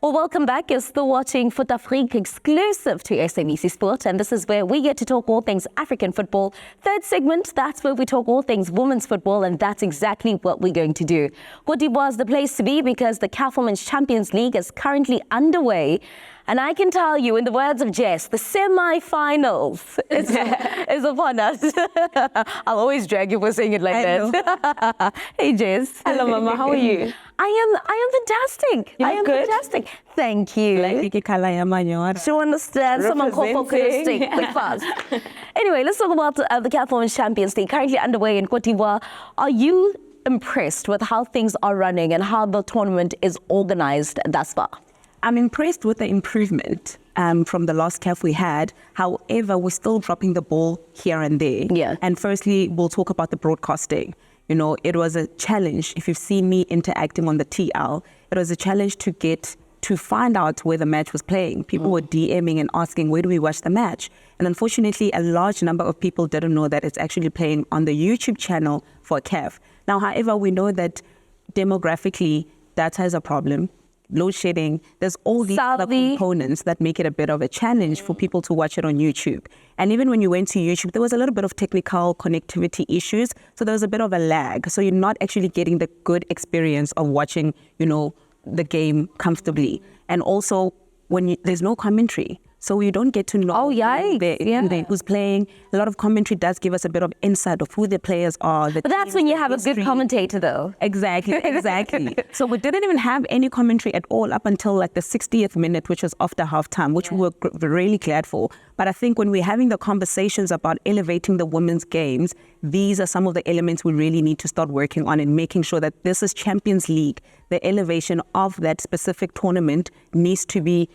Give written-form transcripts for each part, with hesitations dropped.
Well, welcome back. You're still watching Fut Afrique, exclusive to SABC Sport, and this is where we get to talk all things African football. Third segment, that's where we talk all things women's football, and that's exactly what we're going to do. Cote d'Ivoire is the place to be because the CAF Women's Champions League is currently underway. And I can tell you, in the words of Jess, the semi-finals is upon us. I'll always drag you for saying it like that. Hey, Jess. Hello, Mama. How are you? I am fantastic. You I am good? fantastic. Thank you. To understand, someone called focusing quick fast. Anyway, let's talk about the CAF Women's Champions League, currently underway in Cote d'Ivoire. Are you impressed with how things are running and how the tournament is organized thus far? I'm impressed with the improvement from the last CAF we had. However, we're still dropping the ball here and there. Yeah. And firstly, we'll talk about the broadcasting. You know, it was a challenge. If you've seen me interacting on the TL, it was a challenge to find out where the match was playing. People were DMing and asking, where do we watch the match? And unfortunately, a large number of people didn't know that it's actually playing on the YouTube channel for CAF. Now, however, we know that demographically, data is a problem. Load shedding, there's all these other components that make it a bit of a challenge for people to watch it on YouTube. And even when you went to YouTube, there was a little bit of technical connectivity issues. So there was a bit of a lag. So you're not actually getting the good experience of watching, you know, the game comfortably. And also there's no commentary. So you don't get to know who's playing. A lot of commentary does give us a bit of insight of who the players are. But that's when you have a good commentator, though. Exactly. So we didn't even have any commentary at all up until like the 60th minute, which was after halftime, which we were really glad for. But I think when we're having the conversations about elevating the women's games, these are some of the elements we really need to start working on and making sure that this is Champions League. The elevation of that specific tournament needs to be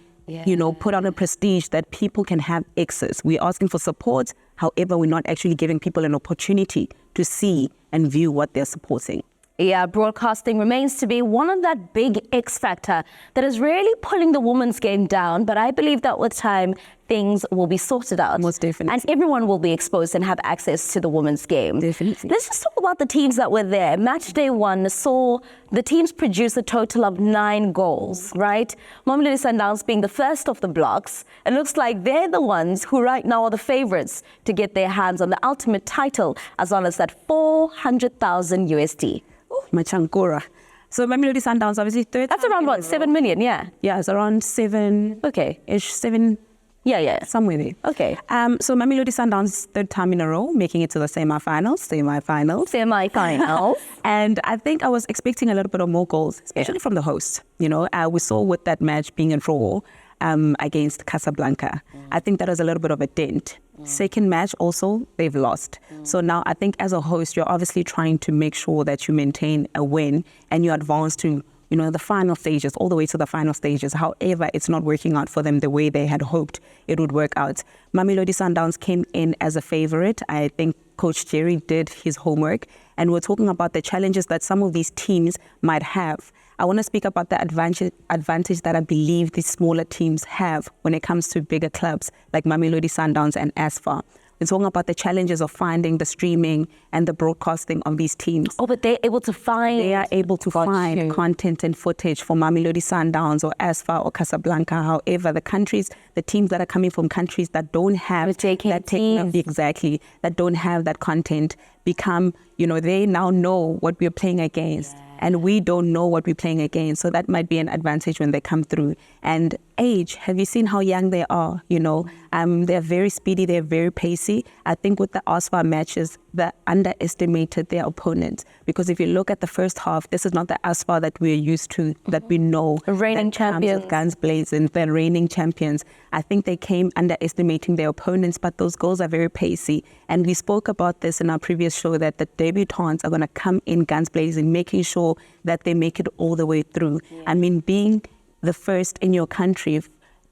put on a prestige that people can have access. We're asking for support. However, we're not actually giving people an opportunity to see and view what they're supporting. Yeah, broadcasting remains to be one of that big X factor that is really pulling the women's game down. But I believe that with time, things will be sorted out. Most definitely. And everyone will be exposed and have access to the women's game. Definitely. Let's just talk about the teams that were there. Match day 1 saw the teams produce a total of 9 goals, right? Mamelodi Sundowns being the first of the blocks. It looks like they're the ones who right now are the favorites to get their hands on the ultimate title, as well as that 400,000 USD. Machankura. So Mamelodi Sundowns, obviously third. That's around what, 7 million, yeah? Yeah, it's around 7. Okay-ish, 7. Yeah. Somewhere there. Okay. So Mamelodi Sundowns, third time in a row, making it to the semi-finals. And I think I was expecting a little bit of more goals, especially from the host. You know, we saw with that match being in draw against Casablanca. I think that was a little bit of a dent. Second match also, they've lost. So now I think as a host, you're obviously trying to make sure that you maintain a win and you advance to, you know, the final stages, all the way to the final stages. However, it's not working out for them the way they had hoped it would work out. Mamelodi Sundowns came in as a favorite. I think Coach Jerry did his homework, and we're talking about the challenges that some of these teams might have. I want to speak about the advantage that I believe these smaller teams have when it comes to bigger clubs like Mamelodi Sundowns and ASFA. We're talking about the challenges of finding the streaming and the broadcasting of these teams. Oh, but they're able to find... They are able to find content and footage for Mamelodi Sundowns or ASFA or Casablanca. However, the teams that are coming from countries that don't have that technology, that don't have that content, become, you know, they now know what we're playing against. And we don't know what we're playing against. So that might be an advantage when they come through. And age, have you seen how young they are? You know, they're very speedy, they're very pacey. I think with the ASFA matches, they underestimated their opponents. Because if you look at the first half, this is not the ASFA that we're used to, that we know. Reigning champions. Guns blazing, the reigning champions. I think they came underestimating their opponents, but those goals are very pacey. And we spoke about this in our previous show, that the debutantes are going to come in guns blazing, making sure that they make it all the way through. Yeah. I mean, being the first in your country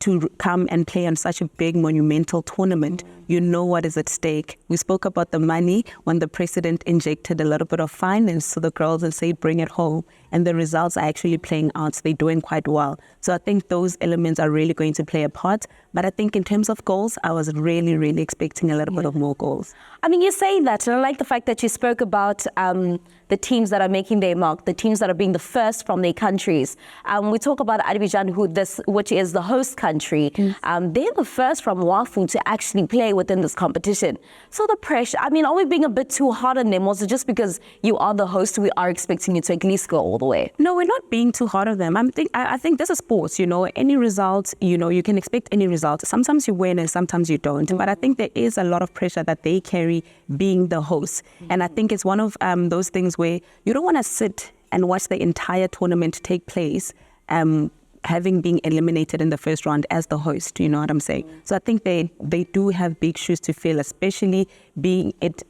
to come and play on such a big monumental tournament, you know what is at stake. We spoke about the money when the president injected a little bit of finance to the girls and said, bring it home. And the results are actually playing out. They're doing quite well. So I think those elements are really going to play a part. But I think in terms of goals, I was really, really expecting a little bit of more goals. I mean, you're saying that, and I like the fact that you spoke about the the teams that are making their mark, the teams that are being the first from their countries. We talk about Azerbaijan, which is the host country. They're the first from WAFU to actually play within this competition. So the pressure, I mean, are we being a bit too hard on them? Also, just because you are the host, we are expecting you to at least go all the way? No, we're not being too hard on them. I think this is sports, you know, any result, you know, you can expect any result. Sometimes you win and sometimes you don't. But I think there is a lot of pressure that they carry being the host. And I think it's one of those things where you don't want to sit and watch the entire tournament take place, having been eliminated in the first round as the host, you know what I'm saying? So I think they do have big shoes to fill, especially being it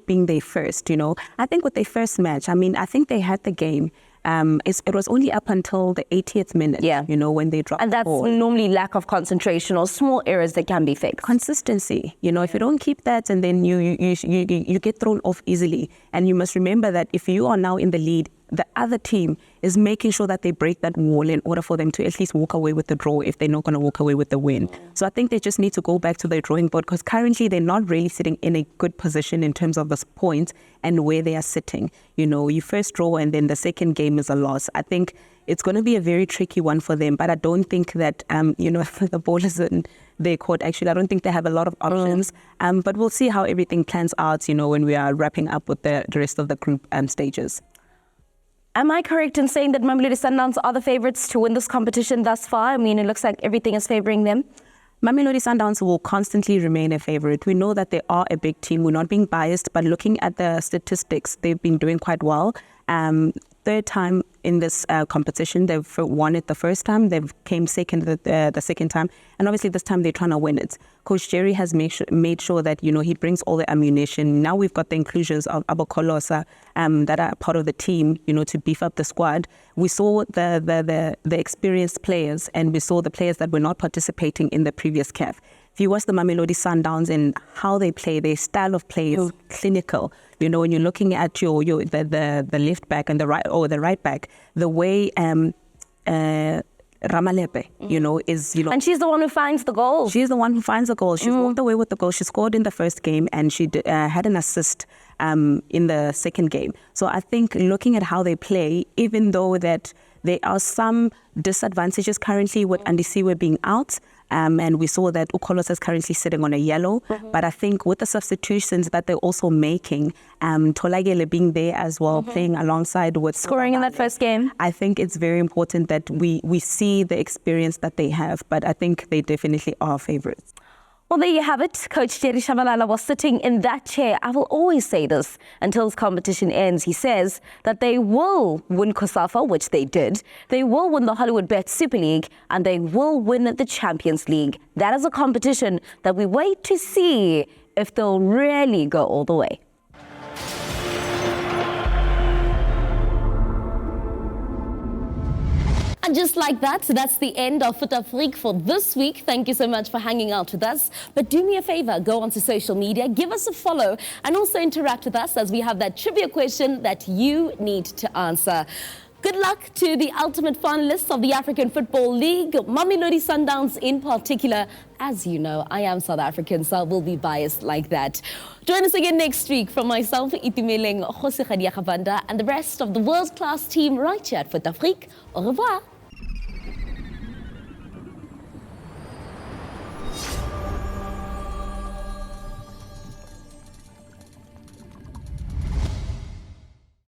being their first, you know. I think with their first match, I mean, I think they had the game. It was only up until the 80th minute, you know, when they dropped and that's the ball. normally lack of concentration or small errors that can be fixed. Consistency, you know, if you don't keep that, and then you get thrown off easily. And you must remember that if you are now in the lead, the other team is making sure that they break that wall in order for them to at least walk away with the draw if they're not going to walk away with the win. So I think they just need to go back to their drawing board, because currently they're not really sitting in a good position in terms of the points and where they are sitting. You know, you first draw and then the second game is a loss. I think it's going to be a very tricky one for them, but I don't think that, you know, the ball is in their court. Actually, I don't think they have a lot of options, but we'll see how everything plans out, you know, when we are wrapping up with the rest of the group stages. Am I correct in saying that Mamelodi Sundowns are the favourites to win this competition thus far? I mean, it looks like everything is favouring them. Mamelodi Sundowns will constantly remain a favourite. We know that they are a big team. We're not being biased, but looking at the statistics, they've been doing quite well. Third time in this competition. They've won it the first time. They've came second the second time. And obviously this time they're trying to win it. Coach Jerry has made sure that, you know, he brings all the ammunition. Now we've got the inclusions of Abokolosa that are part of the team, you know, to beef up the squad. We saw the experienced players, and we saw the players that were not participating in the previous CAF. If you watch the Mamelodi Sundowns and how they play, their style of play is clinical. You know, when you're looking at the left back and the right back, the way Ramalepe, you know, is, you know. And she's the one who finds the goal. She's the one who finds the goal. She walked away with the goal. She scored in the first game, and she had an assist in the second game. So I think looking at how they play, even though that there are some disadvantages currently with Andisiwe being out, and we saw that Ukholos is currently sitting on a yellow. But I think with the substitutions that they're also making, Tolagele being there as well, playing alongside with scoring in that first game, I think it's very important that we see the experience that they have. But I think they definitely are favourites. Well, there you have it. Coach Jerry Shabalala was sitting in that chair. I will always say this until this competition ends. He says that they will win COSAFA, which they did. They will win the Hollywood Bet Super League, and they will win the Champions League. That is a competition that we wait to see if they'll really go all the way. And just like that, so that's the end of Fut Afrique for this week. Thank you so much for hanging out with us. But do me a favor, go onto social media, give us a follow, and also interact with us as we have that trivia question that you need to answer. Good luck to the ultimate finalists of the African Football League, Mamelodi Sundowns in particular. As you know, I am South African, so I will be biased like that. Join us again next week from myself, Itumeleng Jose Khadia Khabanda, and the rest of the world-class team right here at Fut Afrique. Au revoir.